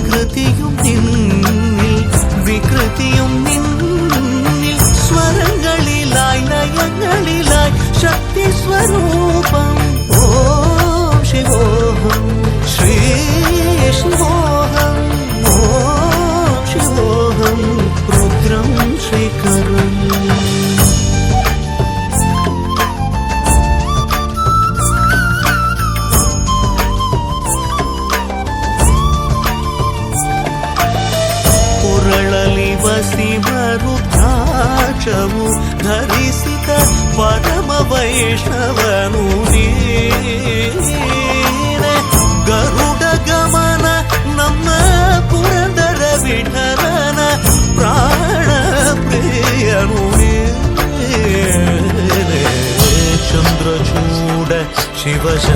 പ്രകൃതിയും നിന്നിൽ വികൃതിയും നിന്നിൽ സ്വരങ്ങളിലായി ലയങ്ങളിലായി ശക്തി സ്വരൂപം ഓം ശിവോഹം ശ്രീ ശിവോഹം ഓം ശിവോഹം രുദ്രം ശ്രീകരം ಶಿವರುದ್ರಾಕ್ಷವು ಧರಿಸಿದ ಪರಮ ವೈಷ್ಣವನು ನೀನೆ ಗರುಡ ಗಮನ ನಮ್ಮ ಪುರಂದರ ವಿಠಲನ ಪ್ರಾಣ ಪ್ರಿಯನು ನೀನೆ ಚಂದ್ರಚೂಡ ಶಿವಶ